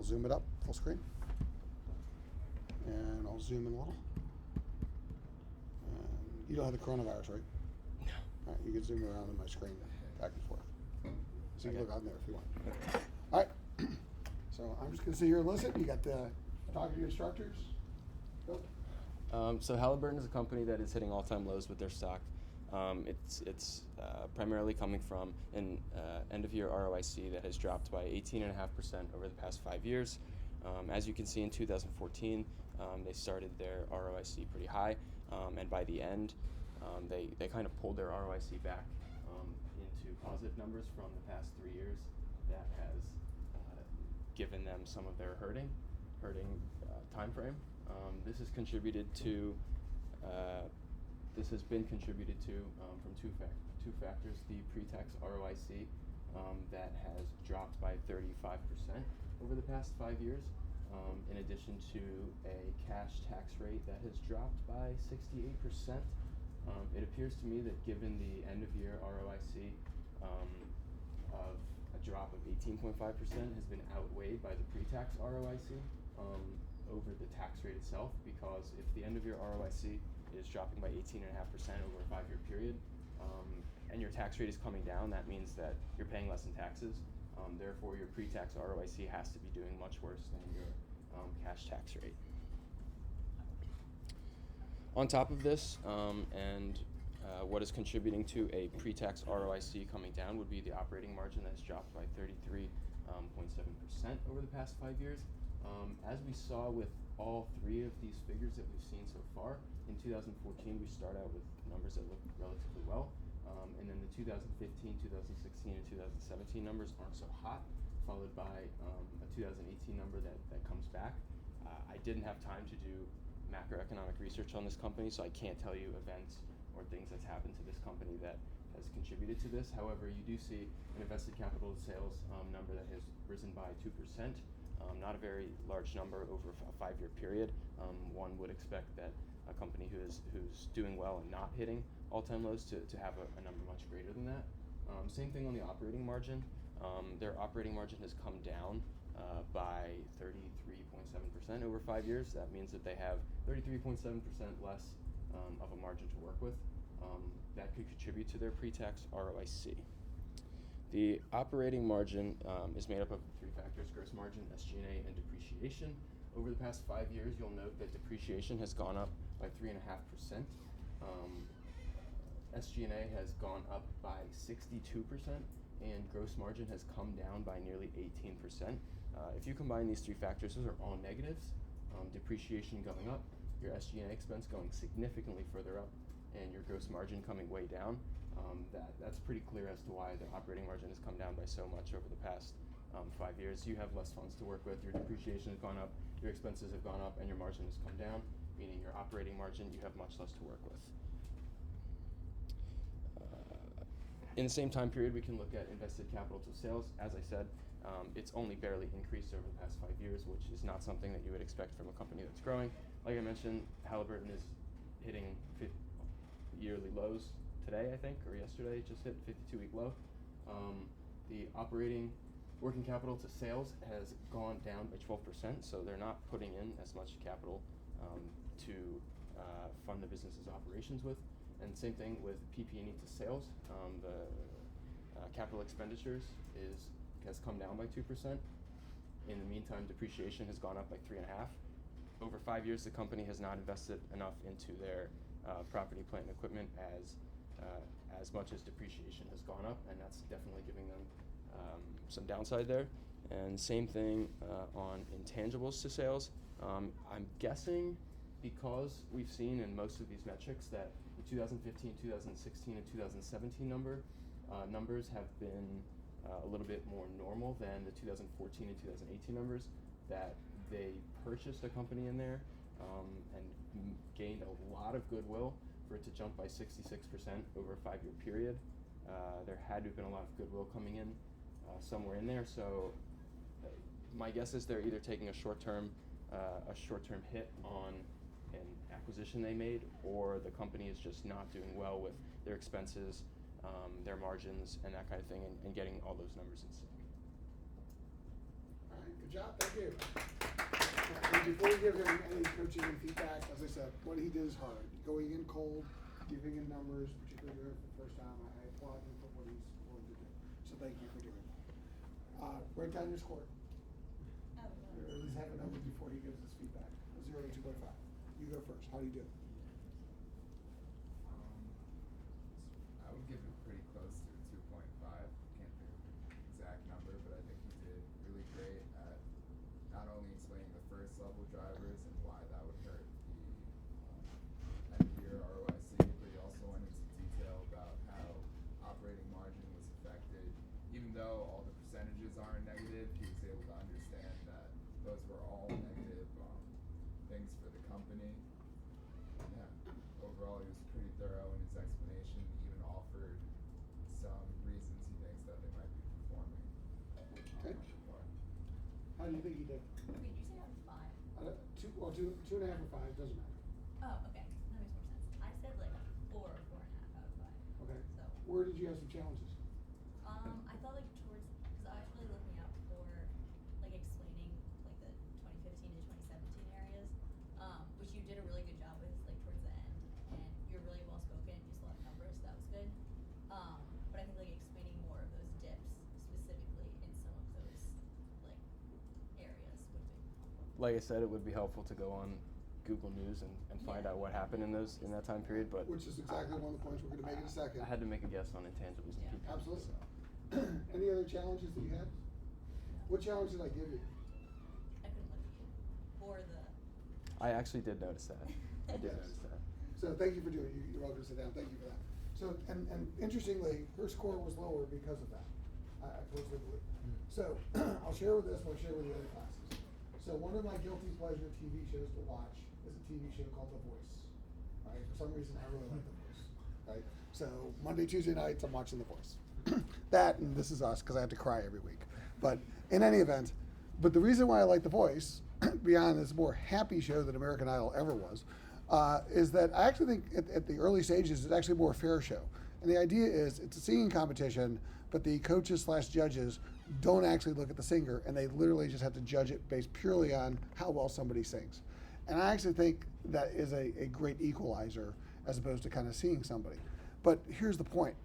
zoom it up, full screen. And I'll zoom in a little. And you don't have the coronavirus, right? No. All right, you can zoom around on my screen back and forth. So you can Okay. look out there if you want. All right. So I'm just going to sit here and listen. You got the talk to your instructors. Go. So Halliburton is a company that is hitting all-time lows with their stock. It's primarily coming from an end-of-year ROIC that has dropped by 18.5% over the past 5 years. As you can see in 2014, they started their ROIC pretty high, and by the end, they kind of pulled their ROIC back into positive numbers from the past 3 years. That has given them some of their hurting time frame. This has contributed to been contributed to from two factors: the pre-tax ROIC that has dropped by 35% over the past 5 years, in addition to a cash tax rate that has dropped by 68%. It appears to me that given the end-of-year ROIC of a drop of 18.5% has been outweighed by the pre-tax ROIC over the tax rate itself, because if the end-of-year ROIC is dropping by 18.5% over a 5-year period, and your tax rate is coming down, that means that you're paying less in taxes. Therefore, your pre-tax ROIC has to be doing much worse than your cash tax rate. On top of this, what is contributing to a pre-tax ROIC coming down would be the operating margin that has dropped by 33.7% over the past 5 years. As we saw with all three of these figures that we've seen so far, in 2014 we start out with numbers that look relatively well, and then the 2015, 2016, and 2017 numbers aren't so hot, followed by a 2018 number that comes back. I didn't have time to do macroeconomic research on this company, so I can't tell you events or things that's happened to this company that has contributed to this. However, you do see an invested capital to sales number that has risen by 2%. Not a very large number over a 5-year period. One would expect that a company who's doing well and not hitting all-time lows to have a number much greater than that. Same thing on the operating margin. Their operating margin has come down by 33.7% over 5 years. That means that they have 33.7% less of a margin to work with. That could contribute to their pre-tax ROIC. The operating margin is made up of 3 factors: gross margin, SG&A, and depreciation. Over the past 5 years, you'll note that depreciation has gone up by 3.5%. SG&A has gone up by 62%, and gross margin has come down by nearly 18%. If you combine these 3 factors, those are all negatives. Depreciation going up, your SG&A expense going significantly further up, and your gross margin coming way down. That's pretty clear as to why the operating margin has come down by so much over the past 5 years. You have less funds to work with, your depreciation has gone up, your expenses have gone up, and your margin has come down, meaning your operating margin, you have much less to work with. In the same time period, we can look at invested capital to sales. As I said, it's only barely increased over the past 5 years, which is not something that you would expect from a company that's growing. Like I mentioned, Halliburton is hitting yearly lows today, I think, or yesterday, just hit 52-week low. The operating working capital to sales has gone down by 12%, so they're not putting in as much capital to fund the business's operations with. And same thing with PP&E to sales. The capital expenditures has come down by 2%. In the meantime, depreciation has gone up by 3.5%. Over 5 years, the company has not invested enough into their property, plant, and equipment as much as depreciation has gone up, and that's definitely giving them some downside there. And same thing on intangibles to sales. I'm guessing because we've seen in most of these metrics that the 2015, 2016, and 2017 numbers have been a little bit more normal than the 2014 and 2018 numbers, that they purchased a company in there and gained a lot of goodwill for it to jump by 66% over a 5-year period. There had to have been a lot of goodwill coming in somewhere in there. So my guess is they're either taking a short-term hit on an acquisition they made, or the company is just not doing well with their expenses, their margins, and that kind of thing, and getting all those numbers in sync. All right, good job, thank you. And before we give him any coaching and feedback, as I said, what he did is hard. Going in cold, giving him numbers, particularly there for the first time, I applaud him for what he's willing to do. So thank you for doing that. Write down your score. Or at least have a number before he gives us feedback. 0 to 2.5. You go first. How do you do? I would give it pretty close to 2.5. Can't think of the exact number, but I think he did really great at not only explaining the first level drivers and why that would hurt the end of year ROIC, but he also went into detail about how operating margin was affected. Even though all the percentages aren't negative, he was able to understand that those were all negative things for the company. Yeah, overall he was pretty thorough in his explanation, even offered some reasons he thinks that they might be performing Okay. more. How do you think he did? Wait, did you say that was 5? Two and a half or 5, doesn't matter. Oh, okay. That makes more sense. I said like 4 or 4.5 out of 5. Okay. So, Where did you have some challenges? I thought like towards, because I was really looking out for like explaining like the 2015 to 2017 areas, which you did a really good job with like towards the end, and you're really well spoken, used a lot of numbers, so that was good. But I think like explaining more of those dips specifically in some of those like areas would be helpful. Like I said, it would be helpful to go on Google News and find Yeah. out what happened in that time period, but Which is exactly one of the points we're gonna make in a second. I had to make a guess on intangibles and Yeah. people. Absolutely. so. Any other challenges that you had? What challenge did I give you? I couldn't look at you. Or the. I actually did notice that. I did Yes. notice that. So thank you for doing it. You're welcome to sit down. Thank you for that. So, and interestingly, her score was lower because of that. I personally believe. So, I'll share with this, but I'll share with the other classes. So one of my guilty pleasure TV shows to watch is a TV show called The Voice. Right? For some reason, I really like The Voice. Right? So Monday, Tuesday nights, I'm watching The Voice. That and This Is Us, because I have to cry every week. But in any event, but the reason why I like The Voice, beyond this more happy show than American Idol ever was, is that I actually think at the early stages it's actually more a fair show. And the idea is it's a singing competition, but the coaches / judges don't actually look at the singer, and they literally just have to judge it based purely on how well somebody sings. And I actually think that is a great equalizer as opposed to kind of seeing somebody. But here's the point.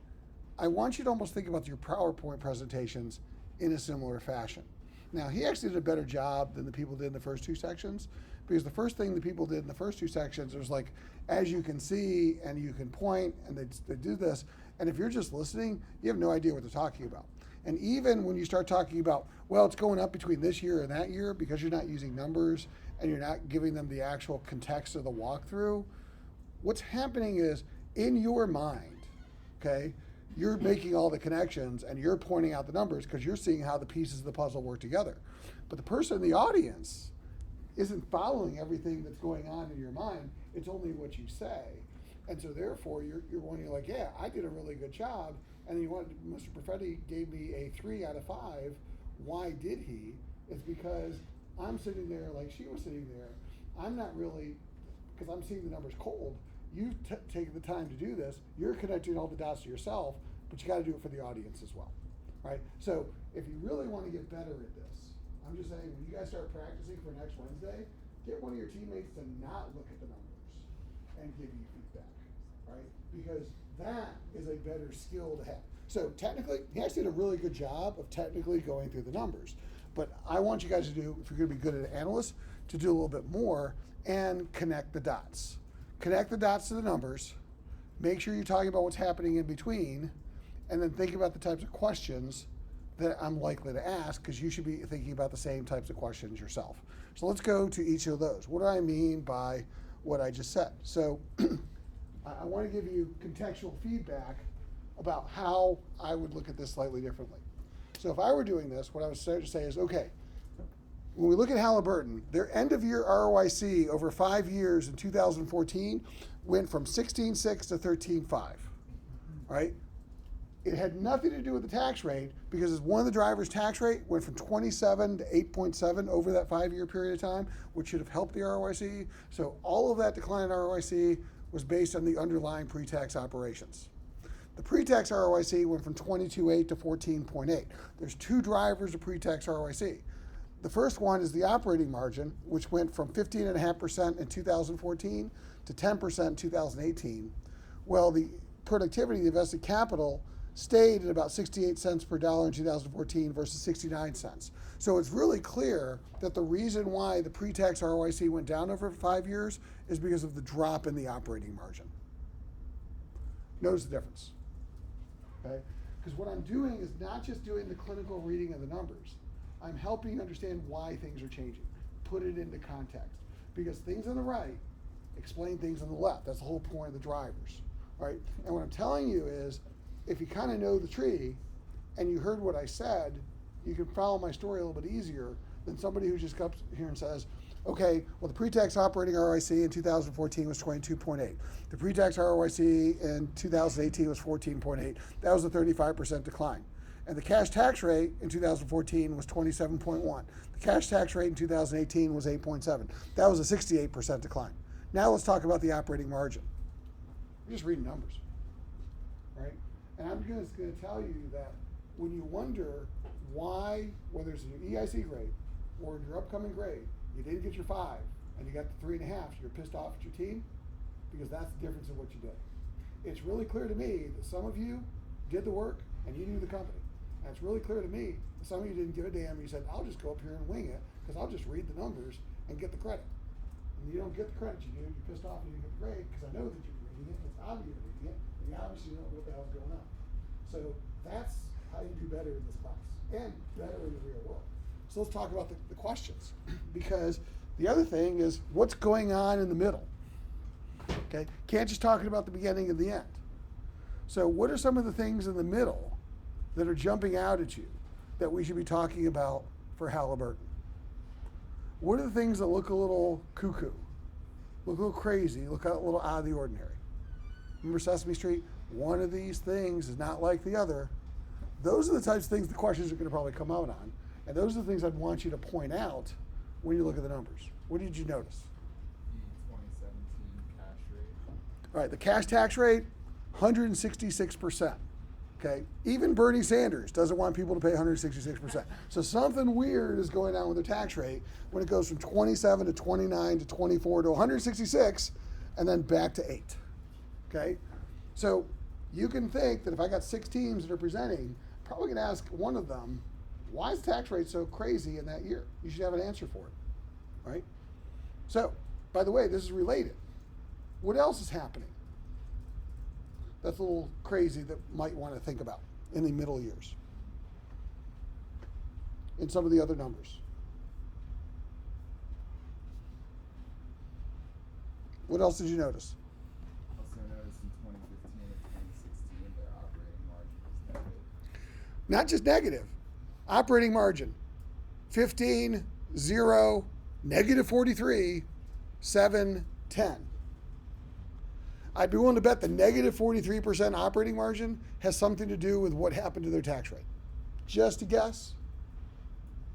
I want you to almost think about your PowerPoint presentations in a similar fashion. Now, he actually did a better job than the people did in the first 2 sections, because the first thing the people did in the first 2 sections was like, as you can see, and you can point, and they do this, and if you're just listening, you have no idea what they're talking about. And even when you start talking about, well, it's going up between this year and that year, because you're not using numbers, and you're not giving them the actual context of the walkthrough, what's happening is, in your mind, okay, you're making all the connections and you're pointing out the numbers because you're seeing how the pieces of the puzzle work together. But the person in the audience isn't following everything that's going on in your mind. It's only what you say. And so therefore you're wondering like, yeah, I did a really good job. And then Mr. Perfetti gave me a 3 out of 5. Why did he? It's because I'm sitting there like she was sitting there. I'm not really, because I'm seeing the numbers cold. You've taken the time to do this. You're connecting all the dots to yourself, but you got to do it for the audience as well, right? So if you really want to get better at this, I'm just saying when you guys start practicing for next Wednesday, get one of your teammates to not look at the numbers and give you feedback, right? Because that is a better skill to have. So technically, he actually did a really good job of technically going through the numbers. But I want you guys to do, if you're going to be good at analysts, to do a little bit more and connect the dots. Connect the dots to the numbers, make sure you're talking about what's happening in between, and then think about the types of questions that I'm likely to ask, because you should be thinking about the same types of questions yourself. So let's go to each of those. What do I mean by what I just said? So I want to give you contextual feedback about how I would look at this slightly differently. So if I were doing this, what I would start to say is, okay, when we look at Halliburton, their end of year ROIC over 5 years in 2014 went from 16.6 to 13.5, right? It had nothing to do with the tax rate, because one of the drivers' tax rate went from 27 to 8.7 over that 5-year period of time, which should have helped the ROIC. So all of that decline in ROIC was based on the underlying pre-tax operations. The pre-tax ROIC went from 22.8 to 14.8. There's 2 drivers of pre-tax ROIC. The first one is the operating margin, which went from 15.5% in 2014 to 10% in 2018. Well, the productivity, the invested capital, stayed at about 68 cents per dollar in 2014 versus 69 cents. So it's really clear that the reason why the pre-tax ROIC went down over 5 years is because of the drop in the operating margin. Notice the difference, okay? Because what I'm doing is not just doing the clinical reading of the numbers. I'm helping you understand why things are changing, put it into context. Because things on the right explain things on the left. That's the whole point of the drivers, right? And what I'm telling you is, if you kind of know the tree and you heard what I said, you can follow my story a little bit easier than somebody who just comes here and says, okay, well, the pre-tax operating ROIC in 2014 was 22.8. The pre-tax ROIC in 2018 was 14.8. That was a 35% decline. And the cash tax rate in 2014 was 27.1. The cash tax rate in 2018 was 8.7. That was a 68% decline. Now let's talk about the operating margin. We're just reading numbers, right? And I'm just going to tell you that when you wonder why, whether it's in your EIC grade or in your upcoming grade, you didn't get your 5 and you got the 3.5, you're pissed off at your team, because that's the difference in what you did. It's really clear to me that some of you did the work and you knew the company. And it's really clear to me that some of you didn't give a damn. You said, I'll just go up here and wing it because I'll just read the numbers and get the credit. And you don't get the credit you do. You're pissed off and you didn't get the grade because I know that you're reading it. It's obvious you're reading it. And you obviously know what the hell's going on. So that's how you do better in this class and better in the real world. So let's talk about the questions, because the other thing is what's going on in the middle. Okay, can't just talk about the beginning and the end. So what are some of the things in the middle that are jumping out at you that we should be talking about for Halliburton? What are the things that look a little cuckoo, look a little crazy, look a little out of the ordinary? Remember Sesame Street? One of these things is not like the other. Those are the types of things the questions are going to probably come out on. And those are the things I'd want you to point out when you look at the numbers. What did you notice? The 2017 cash rate. All right, the cash tax rate, 166%. Okay, even Bernie Sanders doesn't want people to pay 166%. So something weird is going on with their tax rate when it goes from 27 to 29 to 24 to 166 and then back to 8. Okay, so you can think that if I got 6 teams that are presenting, I'm probably going to ask one of them, why is the tax rate so crazy in that year? You should have an answer for it, right? So, by the way, this is related. What else is happening that's a little crazy that might want to think about in the middle years in some of the other numbers? What else did you notice? Also noticed in 2015 and 2016 their operating margin was negative. Not just negative. Operating margin, 15, 0, negative 43, 7, 10. I'd be willing to bet the negative 43% operating margin has something to do with what happened to their tax rate. Just a guess,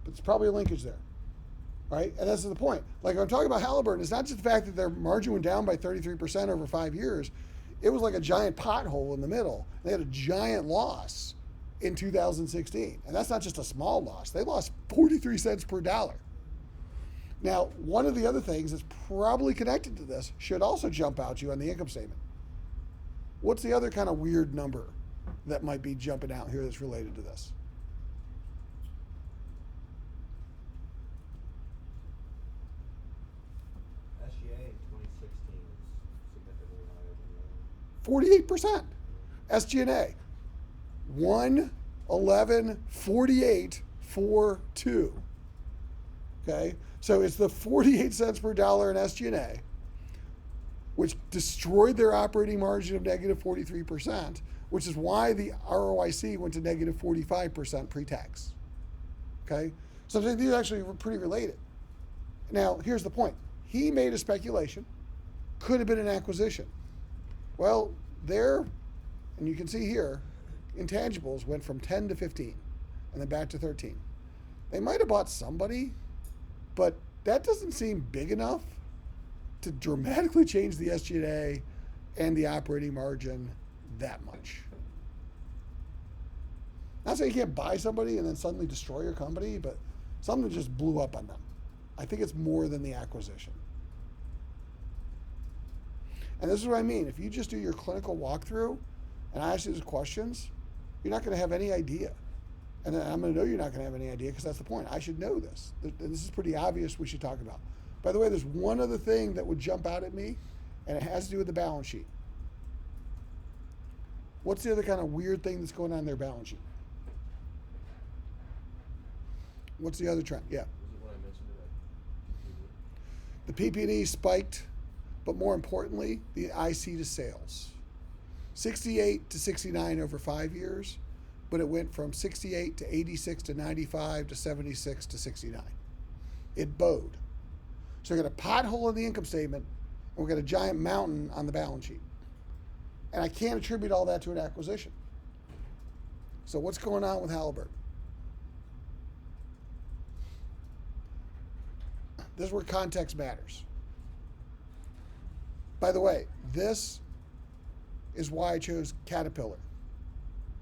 but there's probably a linkage there, right? And that's the point. Like I'm talking about Halliburton, it's not just the fact that their margin went down by 33% over 5 years. It was like a giant pothole in the middle. They had a giant loss in 2016. And that's not just a small loss. They lost 43 cents per dollar. Now, one of the other things that's probably connected to this should also jump out you on the income statement. What's the other kind of weird number that might be jumping out here that's related to this? SGA in 2016 is significantly higher than the other. 48%. SG&A. 111.4842. Okay, so it's the 48 cents per dollar in SG&A, which destroyed their operating margin of negative 43%, which is why the ROIC went to negative 45% pre-tax. Okay, so these are actually pretty related. Now, here's the point. He made a speculation, could have been an acquisition. Well, there, and you can see here, intangibles went from 10 to 15 and then back to 13. They might have bought somebody, but that doesn't seem big enough to dramatically change the SG&A and the operating margin that much. Not saying you can't buy somebody and then suddenly destroy your company, but Something just blew up on them. I think it's more than the acquisition. And this is what I mean. If you just do your clinical walkthrough and I ask you those questions, you're not going to have any idea. And I'm going to know you're not going to have any idea because that's the point. I should know this. This is pretty obvious we should talk about. By the way, there's one other thing that would jump out at me, and it has to do with the balance sheet. What's the other kind of weird thing that's going on in their balance sheet? What's the other trend? Yeah. Was it what I mentioned The PP&E spiked, but more importantly, the IC to sales. 68 to 69 over 5 years, but it went from 68 to 86 to 95 to 76 to 69. It bowed. So we got a pothole in the income statement, and we got a giant mountain on the balance sheet. And I can't attribute all that to an acquisition. So what's going on with Halliburton? This is where context matters. By the way, this is why I chose Caterpillar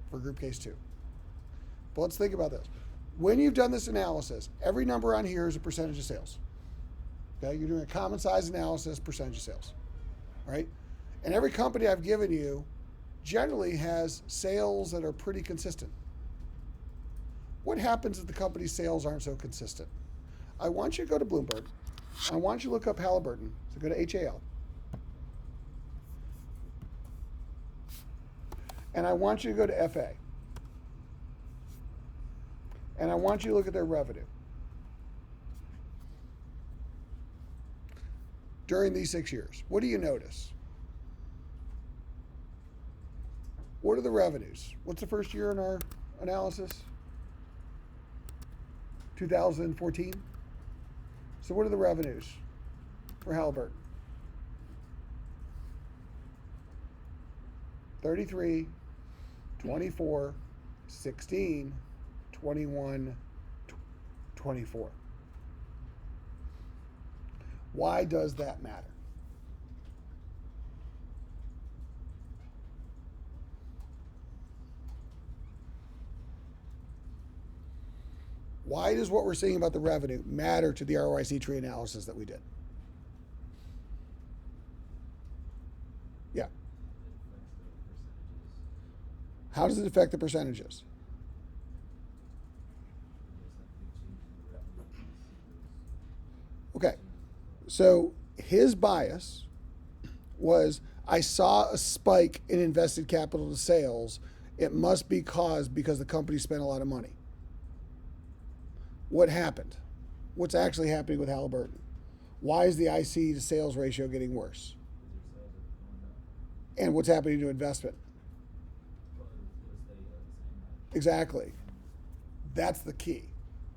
for group case 2. But let's think about this. When you've done this analysis, every number on here is a percentage of sales. Okay, you're doing a common size analysis, percentage of sales, right? And every company I've given you generally has sales that are pretty consistent. What happens if the company's sales aren't so consistent? I want you to go to Bloomberg. I want you to look up Halliburton. So go to HAL. And I want you to go to FA. And I want you to look at their revenue. During these 6 years, what do you notice? What are the revenues? What's the first year in our analysis? 2014. So what are the revenues for Halliburton? 33, 24, 16, 21, 24. Why does that matter? Why does what we're seeing about the revenue matter to the ROIC tree analysis that we did? Yeah. How does it affect the percentages? Okay. So his bias was, I saw a spike in invested capital to sales. It must be caused because the company spent a lot of money. What happened? What's actually happening with Halliburton? Why is the IC to sales ratio getting worse? And what's happening to investment? Exactly. That's the key.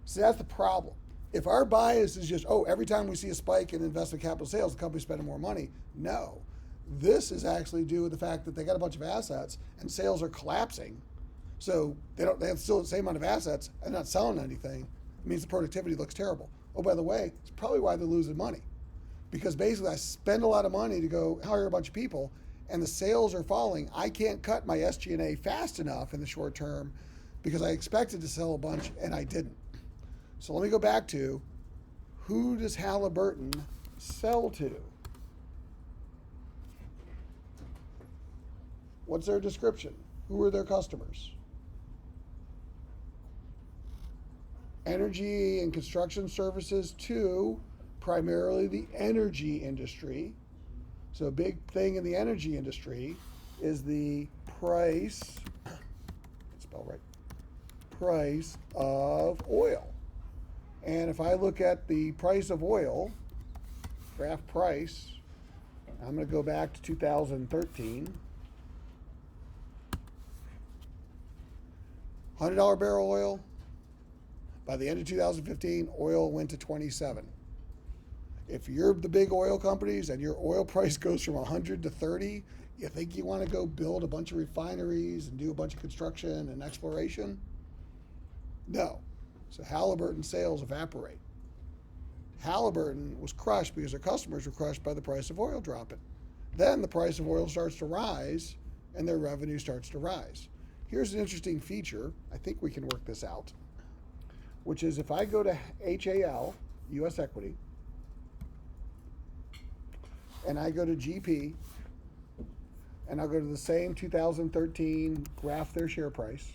So that's the problem. If our bias is just, every time we see a spike in investment capital sales, the company's spending more money. No. This is actually due to the fact that they got a bunch of assets and sales are collapsing. So they have still the same amount of assets and not selling anything. It means the productivity looks terrible. Oh, by the way, it's probably why they're losing money. Because basically I spend a lot of money to go hire a bunch of people and the sales are falling. I can't cut my SG&A fast enough in the short term because I expected to sell a bunch and I didn't. So let me go back to, who does Halliburton sell to? What's their description? Who are their customers? Energy and construction services to primarily the energy industry. So a big thing in the energy industry is the price, spell right, price of oil. And if I look at the price of oil, graph price, I'm going to go back to 2013. $100 barrel oil. By the end of 2015, oil went to 27. If you're the big oil companies and your oil price goes from 100 to 30, you think you want to go build a bunch of refineries and do a bunch of construction and exploration? No. So Halliburton sales evaporate. Halliburton was crushed because their customers were crushed by the price of oil dropping. Then the price of oil starts to rise and their revenue starts to rise. Here's an interesting feature. I think we can work this out. which is if I go to HAL, US Equity, and I go to GP, and I'll go to the same 2013, graph their share price.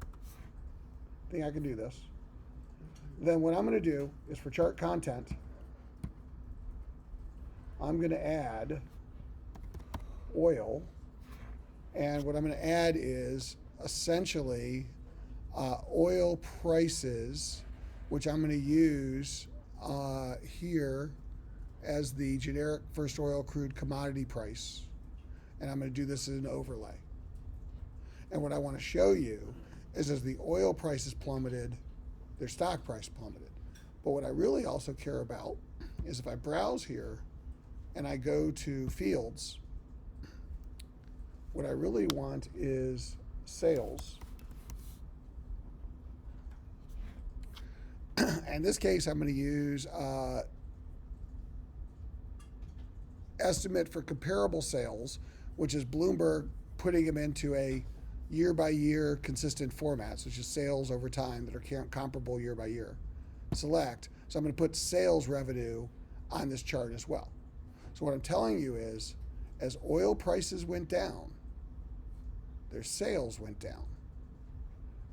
I think I can do this. Then what I'm going to do is for chart content, I'm going to add oil, and what I'm going to add is essentially oil prices, which I'm going to use here as the generic first oil crude commodity price, and I'm going to do this as an overlay. And what I want to show you is as the oil prices plummeted, their stock price plummeted. But what I really also care about is if I browse here and I go to fields, what I really want is sales. In this case, I'm going to use estimate for comparable sales, which is Bloomberg putting them into a year-by-year consistent formats, which is sales over time that are comparable year by year. Select. So I'm going to put sales revenue on this chart as well. So what I'm telling you is, as oil prices went down, their sales went down.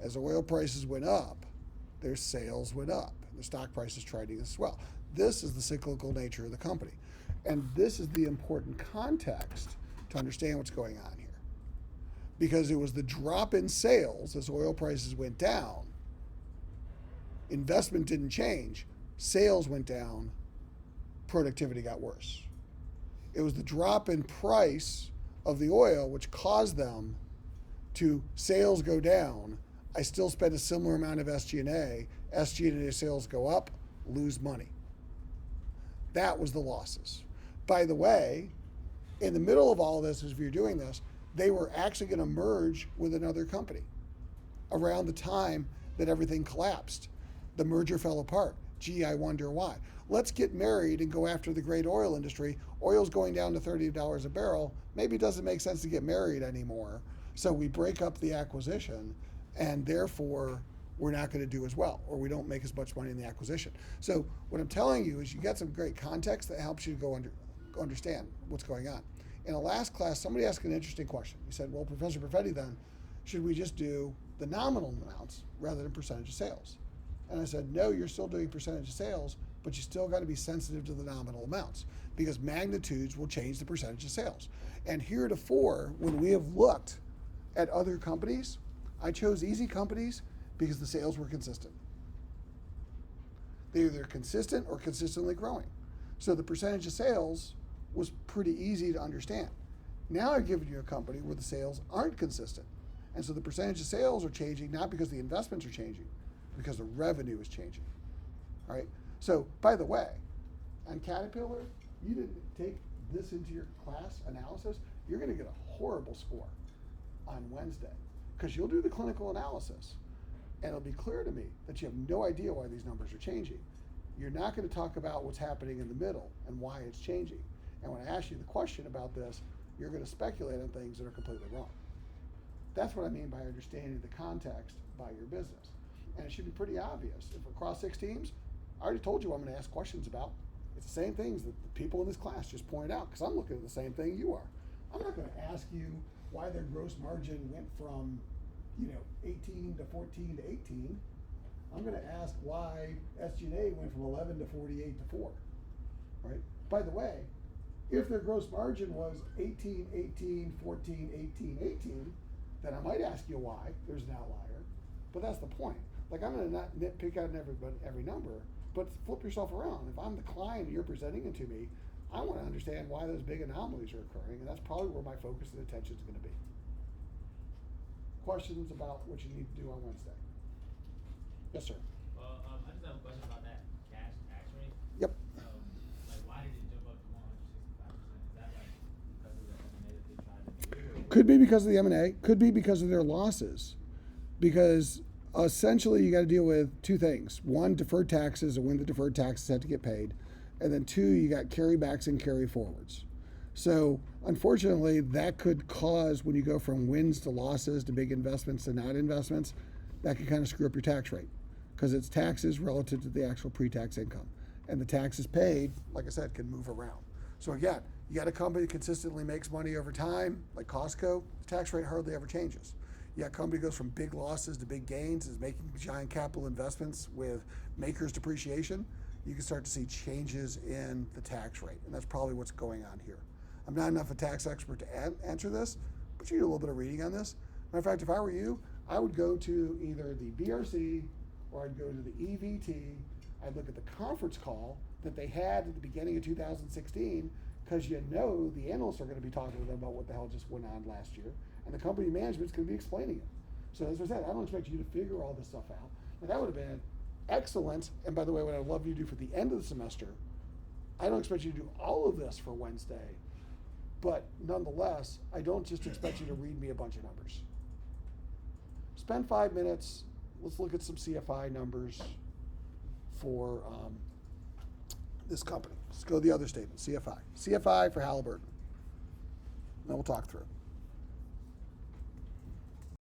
As oil prices went up, their sales went up. The stock price is trading as well. This is the cyclical nature of the company. And this is the important context to understand what's going on here. Because it was the drop in sales as oil prices went down. Investment didn't change. Sales went down. Productivity got worse. It was the drop in price of the oil which caused them to sales go down. I still spend a similar amount of SG&A. SG&A sales go up, lose money. That was the losses. By the way, in the middle of all of this, as we were doing this, they were actually going to merge with another company around the time that everything collapsed. The merger fell apart. Gee, I wonder why. Let's get married and go after the great oil industry. Oil's going down to $30 a barrel. Maybe it doesn't make sense to get married anymore. So we break up the acquisition, and therefore we're not going to do as well, or we don't make as much money in the acquisition. So what I'm telling you is you get some great context that helps you go understand what's going on. In a last class, somebody asked an interesting question. He said, well, Professor Perfetti, then, should we just do the nominal amounts rather than percentage of sales? And I said, no, you're still doing percentage of sales, but you still got to be sensitive to the nominal amounts because magnitudes will change the percentage of sales. And heretofore, when we have looked at other companies, I chose easy companies because the sales were consistent. They're either consistent or consistently growing. So the percentage of sales was pretty easy to understand. Now I've given you a company where the sales aren't consistent. And so the percentage of sales are changing, not because the investments are changing, because the revenue is changing. All right? So, by the way, on Caterpillar, you didn't take this into your class analysis, you're going to get a horrible score on Wednesday because you'll do the clinical analysis and it'll be clear to me that you have no idea why these numbers are changing. You're not going to talk about what's happening in the middle and why it's changing. And when I ask you the question about this, you're going to speculate on things that are completely wrong. That's what I mean by understanding the context by your business. And it should be pretty obvious. If across 6 teams, I already told you what I'm going to ask questions about. It's the same things that the people in this class just pointed out because I'm looking at the same thing you are. I'm not going to ask you why their gross margin went from 18 to 14 to 18. I'm going to ask why SG&A went from 11 to 48 to 4. Right? By the way, if their gross margin was 18, 18, 14, 18, 18, then I might ask you why. There's an outlier. But that's the point. Like, I'm going to not nitpick out every number, but flip yourself around. If I'm the client and you're presenting it to me, I want to understand why those big anomalies are occurring, and that's probably where my focus and attention is going to be. Questions about what you need to do on Wednesday? Yes, sir. Well, I just have a question about that cash tax rate. Yep. Like, why did it jump up to 165%? Is that like because of the M&A that they tried to do? Could be because of the M&A. Could be because of their losses. Because essentially you got to deal with 2 things. 1, deferred taxes and when the deferred taxes have to get paid. And then 2, you got carrybacks and carry forwards. So unfortunately, that could cause, when you go from wins to losses to big investments to not investments, that could kind of screw up your tax rate. because it's taxes relative to the actual pre-tax income. And the taxes paid, like I said, can move around. So again, you got a company that consistently makes money over time, like Costco, the tax rate hardly ever changes. You got a company that goes from big losses to big gains, is making giant capital investments with makers depreciation, you can start to see changes in the tax rate. And that's probably what's going on here. I'm not enough a tax expert to answer this, but you do a little bit of reading on this. Matter of fact, if I were you, I would go to either the BRC or I'd go to the EVT. I'd look at the conference call that they had at the beginning of 2016, because you know the analysts are going to be talking to them about what the hell just went on last year, and the company management's going to be explaining it. So as I said, I don't expect you to figure all this stuff out. And that would have been excellent. And by the way, what I'd love you to do for the end of the semester, I don't expect you to do all of this for Wednesday, but nonetheless, I don't just expect you to read me a bunch of numbers. Spend 5 minutes. Let's look at some CFI numbers for this company. Let's go to the other statement, CFI. CFI for Halliburton. Then we'll talk through it.